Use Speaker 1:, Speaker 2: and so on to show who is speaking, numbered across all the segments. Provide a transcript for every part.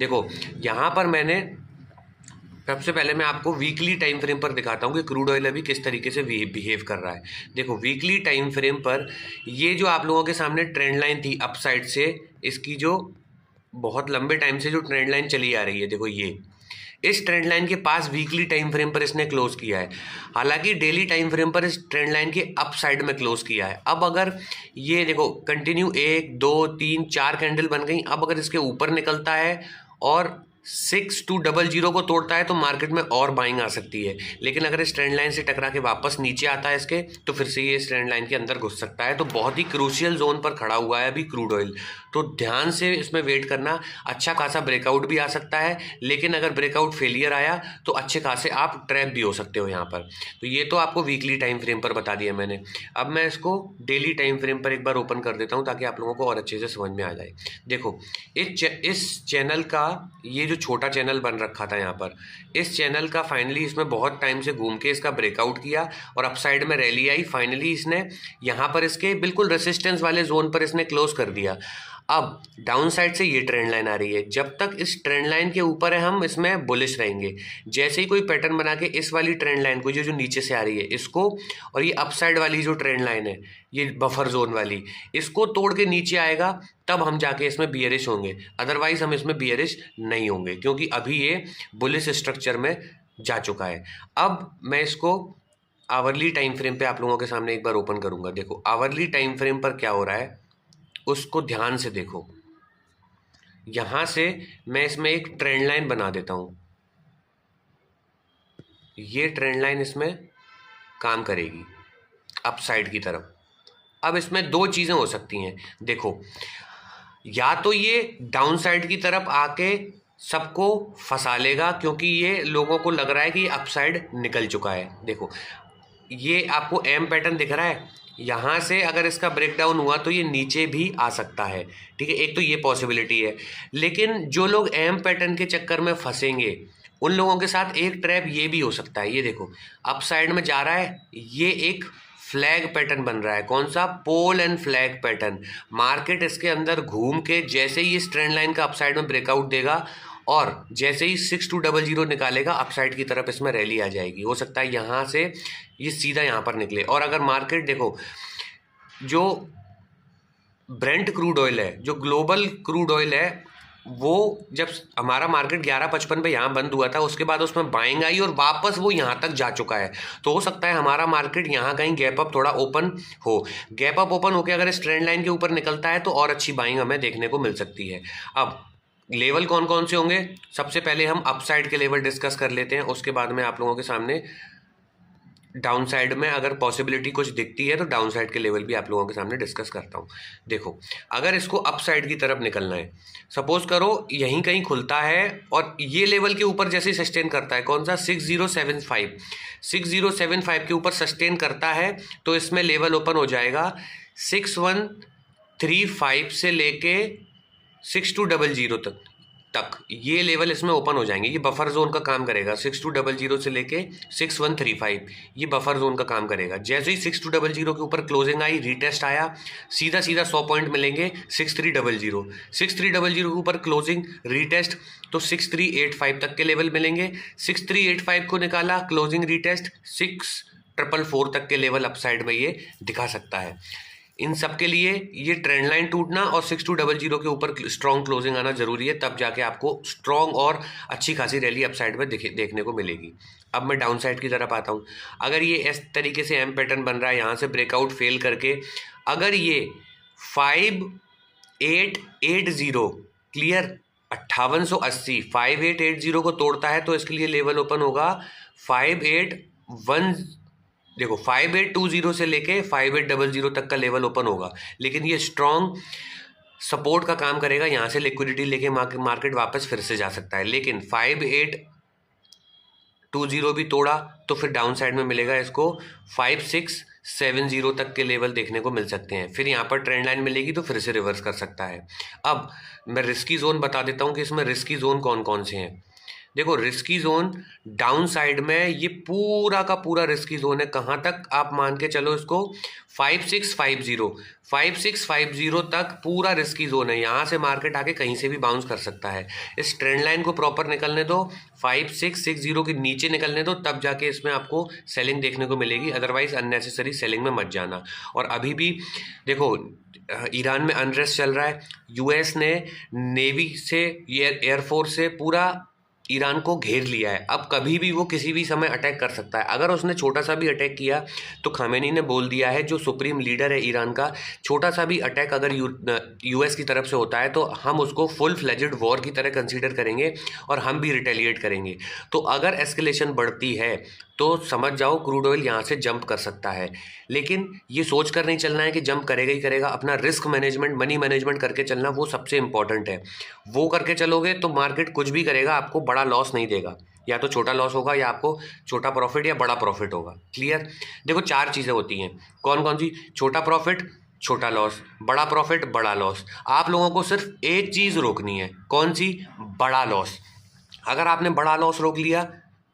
Speaker 1: देखो यहाँ पर मैंने सबसे पहले मैं आपको वीकली टाइम फ्रेम पर दिखाता हूँ कि क्रूड ऑयल अभी किस तरीके से बिहेव कर रहा है। देखो वीकली टाइम फ्रेम पर ये जो आप लोगों के सामने ट्रेंड लाइन थी अप साइड से, इसकी जो बहुत लंबे टाइम से जो ट्रेंड लाइन चली आ रही है, देखो ये इस ट्रेंड लाइन के पास वीकली टाइम फ्रेम पर इसने क्लोज किया है। हालांकि डेली टाइम फ्रेम पर इस ट्रेंड लाइन के अप साइड में क्लोज किया है। अब अगर ये देखो कंटिन्यू 1 2 3 4 कैंडल बन गई, अब अगर इसके ऊपर निकलता है और 6200 को तोड़ता है तो मार्केट में और बाइंग आ सकती है। लेकिन अगर इस ट्रेंड लाइन से टकरा के वापस नीचे आता है इसके, तो फिर से ये इस ट्रेंड लाइन के अंदर घुस सकता है। तो बहुत ही क्रूशियल जोन पर खड़ा हुआ है अभी क्रूड ऑयल, तो ध्यान से इसमें वेट करना। अच्छा खासा ब्रेकआउट भी आ सकता है, लेकिन अगर ब्रेकआउट फेलियर आया तो अच्छे खासे आप ट्रैप भी हो सकते हो यहाँ पर। तो ये तो आपको वीकली टाइम फ्रेम पर बता दिया मैंने। अब मैं इसको डेली टाइम फ्रेम पर एक बार ओपन कर देता हूँ ताकि आप लोगों को और अच्छे से समझ में आ जाए। देखो इस चैनल का ये जो छोटा चैनल बन रखा था यहाँ पर, इस चैनल का फाइनली इसमें बहुत टाइम से घूम के इसका ब्रेकआउट किया और अपसाइड में रैली आई। फाइनली इसने यहाँ पर इसके बिल्कुल रेसिस्टेंस वाले जोन पर इसने क्लोज कर दिया। अब डाउन साइड से ये ट्रेंड लाइन आ रही है, जब तक इस ट्रेंड लाइन के ऊपर है हम इसमें बुलिश रहेंगे। जैसे ही कोई पैटर्न बना के इस वाली ट्रेंड लाइन को जो नीचे से आ रही है इसको, और ये अपसाइड वाली जो ट्रेंड लाइन है ये बफर जोन वाली, इसको तोड़ के नीचे आएगा तब हम जाके इसमें बियरिश होंगे। अदरवाइज हम इसमें बियरिश नहीं होंगे क्योंकि अभी ये बुलिश स्ट्रक्चर में जा चुका है। अब मैं इसको आवरली टाइम फ्रेम पे आप लोगों के सामने एक बार ओपन करूंगा। देखो आवरली टाइम फ्रेम पर क्या हो रहा है उसको ध्यान से देखो। यहां से मैं इसमें एक ट्रेंड लाइन बना देता हूं, ये ट्रेंड लाइन इसमें काम करेगी अपसाइड की तरफ। अब इसमें दो चीजें हो सकती हैं। देखो या तो ये डाउन साइड की तरफ आके सबको फंसा लेगा क्योंकि ये लोगों को लग रहा है कि ये अपसाइड निकल चुका है। देखो ये आपको एम पैटर्न दिख रहा है, यहाँ से अगर इसका ब्रेकडाउन हुआ तो ये नीचे भी आ सकता है। ठीक है, एक तो ये पॉसिबिलिटी है। लेकिन जो लोग एम पैटर्न के चक्कर में फंसेंगे उन लोगों के साथ एक ट्रैप ये भी हो सकता है। ये देखो अप साइड में जा रहा है, ये एक फ्लैग पैटर्न बन रहा है। कौन सा? Pole and flag pattern. Market इसके अंदर घूम के जैसे ही इस ट्रेंड लाइन का अपसाइड में ब्रेकआउट देगा और जैसे ही 6200 निकालेगा अपसाइड की तरफ इसमें रैली आ जाएगी। हो सकता है यहाँ से ये सीधा यहाँ पर निकले। और अगर मार्केट देखो जो ब्रेंट क्रूड ऑयल है, जो ग्लोबल क्रूड ऑयल है, वो जब हमारा मार्केट 11.55 पे यहाँ बंद हुआ था उसके बाद उसमें बाइंग आई और वापस वो यहाँ तक जा चुका है। तो हो सकता है हमारा मार्केट यहाँ कहीं गैप अप थोड़ा ओपन हो। गैप अप ओपन होकर अगर इस ट्रेंड लाइन के ऊपर निकलता है तो और अच्छी बाइंग हमें देखने को मिल सकती है। अब लेवल कौन कौन से होंगे, सबसे पहले हम अपसाइड के लेवल डिस्कस कर लेते हैं, उसके बाद में आप लोगों के सामने डाउन साइड में अगर पॉसिबिलिटी कुछ दिखती है तो डाउन साइड के लेवल भी आप लोगों के सामने डिस्कस करता हूँ। देखो अगर इसको अप साइड की तरफ निकलना है, सपोज करो यहीं कहीं खुलता है और ये लेवल के ऊपर जैसे सस्टेन करता है, कौन सा? 6075 के ऊपर सस्टेन करता है तो इसमें लेवल ओपन हो जाएगा 6135 से लेके 6200 तक ये लेवल इसमें ओपन हो जाएंगे। ये बफर जोन का काम करेगा। 6200 से लेके 6135 ये बफर जोन का काम करेगा। जैसे ही 6200 के ऊपर क्लोजिंग आई, रीटेस्ट आया, सीधा 100 पॉइंट मिलेंगे 6300। 6300 के ऊपर क्लोजिंग, रीटेस्ट, तो 6385 तक के लेवल मिलेंगे। 6385 को निकाला, क्लोजिंग, रीटेस्ट, 6444 तक के लेवल अपसाइड में ये दिखा सकता है। इन सब के लिए ये ट्रेंड लाइन टूटना और 6200 के ऊपर स्ट्रॉन्ग क्लोजिंग आना जरूरी है, तब जाके आपको स्ट्रॉन्ग और अच्छी खासी रैली अपसाइड में देखने को मिलेगी। अब मैं डाउन साइड की तरफ आता हूँ। अगर ये इस तरीके से एम पैटर्न बन रहा है, यहाँ से ब्रेकआउट फेल करके अगर ये 5880 क्लियर 5880 को तोड़ता है तो इसके लिए लेवल ओपन होगा 5810। देखो 5820 से लेके 5800 तक का लेवल ओपन होगा। लेकिन ये स्ट्रॉन्ग सपोर्ट का काम करेगा, यहाँ से लिक्विडिटी लेके मार्केट वापस फिर से जा सकता है। लेकिन 5820 भी तोड़ा तो फिर डाउन साइड में मिलेगा इसको 5670 तक के लेवल देखने को मिल सकते हैं। फिर यहाँ पर ट्रेंड लाइन मिलेगी तो फिर से रिवर्स कर सकता है। अब मैं रिस्की जोन बता देता हूँ कि इसमें रिस्की जोन कौन कौन से हैं। देखो रिस्की जोन डाउन साइड में ये पूरा का पूरा रिस्की जोन है। कहाँ तक आप मान के चलो इसको 5650 तक पूरा रिस्की जोन है। यहाँ से मार्केट आके कहीं से भी बाउंस कर सकता है। इस ट्रेंड लाइन को प्रॉपर निकलने दो, 5660 के नीचे निकलने दो, तब जाके इसमें आपको सेलिंग देखने को मिलेगी। अदरवाइज अननेसेसरी सेलिंग में मत जाना। और अभी भी देखो ईरान में अनरेस्ट चल रहा है। यूएस ने नेवी से एयरफोर्स से पूरा ईरान को घेर लिया है। अब कभी भी वो किसी भी समय अटैक कर सकता है। अगर उसने छोटा सा भी अटैक किया तो खामेनी ने बोल दिया है, जो सुप्रीम लीडर है ईरान का, छोटा सा भी अटैक अगर यूएस की तरफ से होता है तो हम उसको फुल फ्लेजेड वॉर की तरह कंसीडर करेंगे और हम भी रिटेलिएट करेंगे। तो अगर एस्केलेशन बढ़ती है तो समझ जाओ क्रूड ऑयल यहाँ से जंप कर सकता है। लेकिन ये सोच कर नहीं चलना है कि जंप करेगा ही करेगा। अपना रिस्क मैनेजमेंट, मनी मैनेजमेंट करके चलना, वो सबसे इंपॉर्टेंट है। वो करके चलोगे तो मार्केट कुछ भी करेगा, आपको बड़ा लॉस नहीं देगा। या तो छोटा लॉस होगा या आपको छोटा प्रॉफिट या बड़ा प्रॉफिट होगा। क्लियर? देखो 4 चीज़ें होती हैं। कौन कौन सी? छोटा प्रॉफिट, छोटा लॉस, बड़ा प्रॉफिट, बड़ा लॉस। आप लोगों को सिर्फ एक चीज़ रोकनी है। कौन सी? बड़ा लॉस। अगर आपने बड़ा लॉस रोक लिया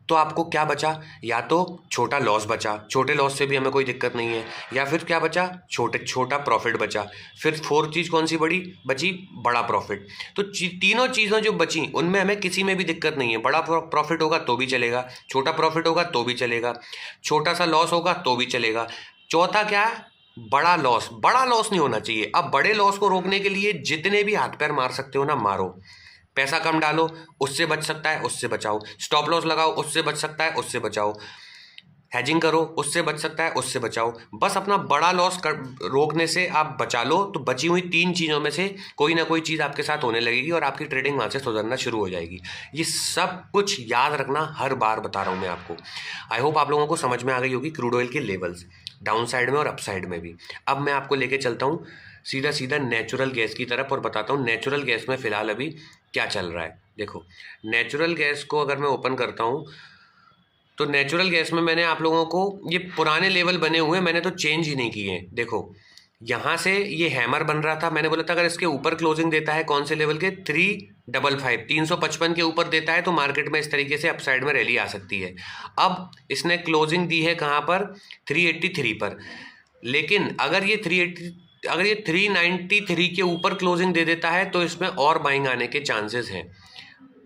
Speaker 1: तो आपको क्या बचा? या तो छोटा लॉस बचा, छोटे लॉस से भी हमें कोई दिक्कत नहीं है, या फिर क्या बचा? छोटा प्रॉफिट बचा। फिर 4th चीज़ कौन सी बची? बड़ा प्रॉफिट। तो तीनों चीज़ें जो बची उनमें हमें किसी में भी दिक्कत नहीं है। बड़ा प्रॉफिट होगा तो भी चलेगा, छोटा प्रॉफिट होगा तो भी चलेगा, छोटा सा लॉस होगा तो भी चलेगा। चौथा क्या है? बड़ा लॉस। बड़ा लॉस नहीं होना चाहिए। अब बड़े लॉस को रोकने के लिए जितने भी हाथ पैर मार सकते हो ना, मारो। पैसा कम डालो, उससे बच सकता है, उससे बचाओ। स्टॉप लॉस लगाओ, उससे बच सकता है, उससे बचाओ। हैजिंग करो, उससे बच सकता है, उससे बचाओ। बस अपना बड़ा लॉस रोकने से आप बचा लो तो बची हुई 3 चीज़ों में से कोई ना कोई चीज़ आपके साथ होने लगेगी और आपकी ट्रेडिंग वहाँ से सुधरना शुरू हो जाएगी। ये सब कुछ याद रखना, हर बार बता रहा हूँ मैं आपको। आई होप आप लोगों को समझ में आ गई होगी क्रूड ऑयल के लेवल्स, डाउन साइड में और अप साइड में भी। अब मैं आपको लेके चलता हूँ सीधा नेचुरल गैस की तरफ और बताता हूँ नेचुरल गैस में फ़िलहाल अभी क्या चल रहा है। देखो नेचुरल गैस को अगर मैं ओपन करता हूँ तो नेचुरल गैस में मैंने आप लोगों को ये पुराने लेवल बने हुए हैं, मैंने तो चेंज ही नहीं किए हैं। देखो यहाँ से ये हैमर बन रहा था, मैंने बोला था अगर इसके ऊपर क्लोजिंग देता है कौन से लेवल के 355 355 के ऊपर देता है तो मार्केट में इस तरीके से अपसाइड में रैली आ सकती है। अब इसने क्लोजिंग दी है कहाँ पर? 383 पर। लेकिन अगर ये 393 के ऊपर क्लोजिंग दे देता है तो इसमें और बाइंग आने के चांसेस हैं।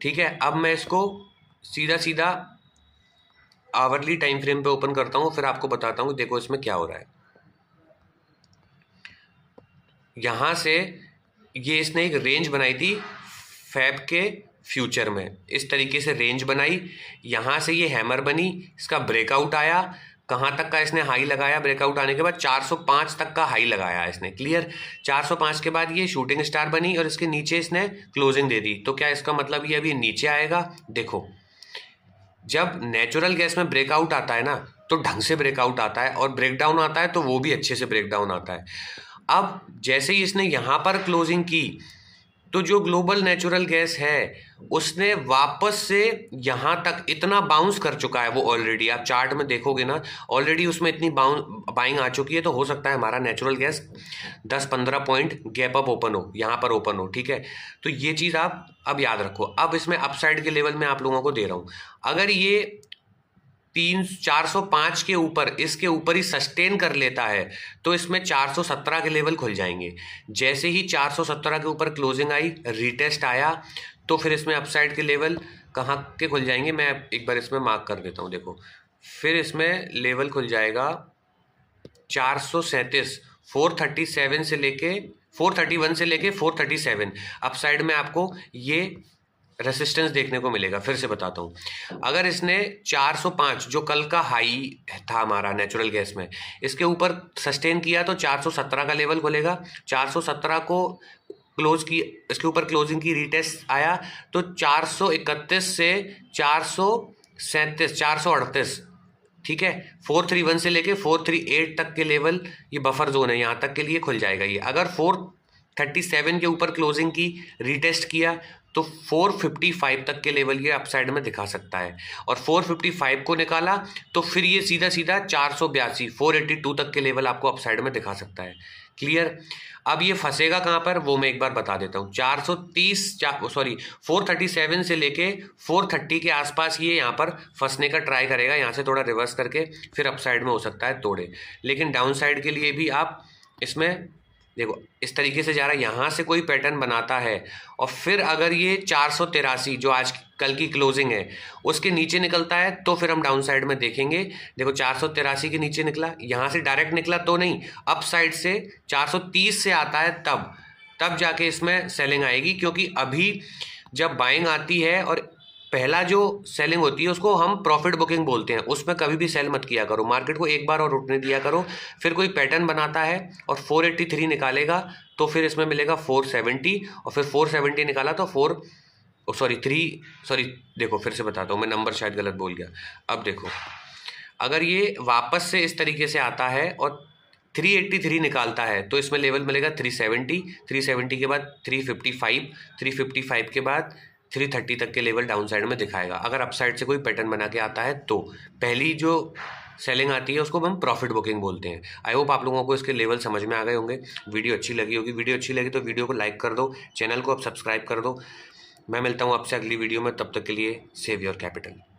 Speaker 1: ठीक है, अब मैं इसको सीधा आवरली टाइम फ्रेम पे ओपन करता हूँ, फिर आपको बताता हूँ। देखो इसमें क्या हो रहा है। यहाँ से ये इसने एक रेंज बनाई थी फैब के फ्यूचर में, इस तरीके से रेंज बनाई। यहाँ से ये हैमर बनी, इसका ब्रेकआउट आया। कहाँ तक का इसने हाई लगाया? ब्रेकआउट आने के बाद 405 तक का हाई लगाया इसने। क्लियर? 405 के बाद ये शूटिंग स्टार बनी और इसके नीचे इसने क्लोजिंग दे दी। तो क्या इसका मतलब ये अभी नीचे आएगा? देखो जब नेचुरल गैस में ब्रेकआउट आता है ना तो ढंग से ब्रेकआउट आता है, और ब्रेकडाउन आता है तो वो भी अच्छे से ब्रेकडाउन आता है। अब जैसे ही इसने यहाँ पर क्लोजिंग की तो जो ग्लोबल नेचुरल गैस है उसने वापस से यहाँ तक इतना बाउंस कर चुका है वो ऑलरेडी। आप चार्ट में देखोगे ना, ऑलरेडी उसमें इतनी बाइंग आ चुकी है। तो हो सकता है हमारा natural gas 10-15 point gap up open हो, यहाँ पर ओपन हो। ठीक है, तो ये चीज़ आप अब याद रखो। अब इसमें अपसाइड के लेवल में आप लोगों को दे रहा हूँ। अगर ये 405 के ऊपर, इसके ऊपर ही सस्टेन कर लेता है तो इसमें 417 के लेवल खुल जाएंगे। जैसे ही 417 के ऊपर क्लोजिंग आई, रीटेस्ट आया, तो फिर इसमें अपसाइड के लेवल कहाँ के खुल जाएंगे? मैं एक बार इसमें मार्क कर देता हूँ। देखो फिर इसमें लेवल खुल जाएगा 437, 437 से लेके 431 से लेके 437। अपसाइड में आपको ये रेसिस्टेंस देखने को मिलेगा। फिर से बताता हूँ, अगर इसने 405 जो कल का हाई था हमारा नेचुरल गैस में, इसके ऊपर सस्टेन किया तो 417 का लेवल खुलेगा। 417 को क्लोज की, इसके ऊपर क्लोजिंग की, रीटेस्ट आया तो 431 से 437 438। ठीक है, 431 से लेके 438 तक के लेवल ये बफर जोन है, यहाँ तक के लिए खुल जाएगा ये। अगर 437 के ऊपर क्लोजिंग की, रीटेस्ट किया तो 455 तक के लेवल ये अपसाइड में दिखा सकता है। और 455 को निकाला तो फिर ये सीधा 482 482 तक के लेवल आपको अपसाइड में दिखा सकता है। क्लियर। अब ये फंसेगा कहाँ पर वो मैं एक बार बता देता हूँ। 437 से लेके 430 के आसपास ये यहाँ पर फंसने का ट्राई करेगा, यहाँ से थोड़ा रिवर्स करके फिर अप साइड में हो सकता है तोड़े। लेकिन डाउन साइड के लिए भी आप इसमें देखो इस तरीके से जा रहा है, यहाँ से कोई पैटर्न बनाता है और फिर अगर ये 483 जो आज कल की क्लोजिंग है उसके नीचे निकलता है तो फिर हम डाउन साइड में देखेंगे। देखो 483 के नीचे निकला, यहाँ से डायरेक्ट निकला तो नहीं, अप साइड से 430 से आता है तब जाके इसमें सेलिंग आएगी। क्योंकि अभी जब बाइंग आती है और पहला जो सेलिंग होती है उसको हम प्रॉफिट बुकिंग बोलते हैं, उसमें कभी भी सेल मत किया करो, मार्केट को एक बार और उठने दिया करो। फिर कोई पैटर्न बनाता है और 483 निकालेगा तो फिर इसमें मिलेगा 470 और फिर 470 निकाला तो देखो फिर से बताता हूँ, मैं नंबर शायद गलत बोल गया। अब देखो अगर ये वापस से इस तरीके से आता है और 383 निकालता है तो इसमें लेवल मिलेगा 370 के बाद 355 के बाद 330 तक के लेवल डाउन साइड में दिखाएगा। अगर अप साइड से कोई पैटर्न बना के आता है तो पहली जो सेलिंग आती है उसको हम प्रॉफिट बुकिंग बोलते हैं। आई होप आप लोगों को इसके लेवल समझ में आ गए होंगे। वीडियो अच्छी लगी होगी, वीडियो अच्छी लगी तो वीडियो को लाइक कर दो, चैनल को अब सब्सक्राइब कर दो। मैं मिलता हूँ आपसे अगली वीडियो में, तब तक के लिए सेव योर कैपिटल।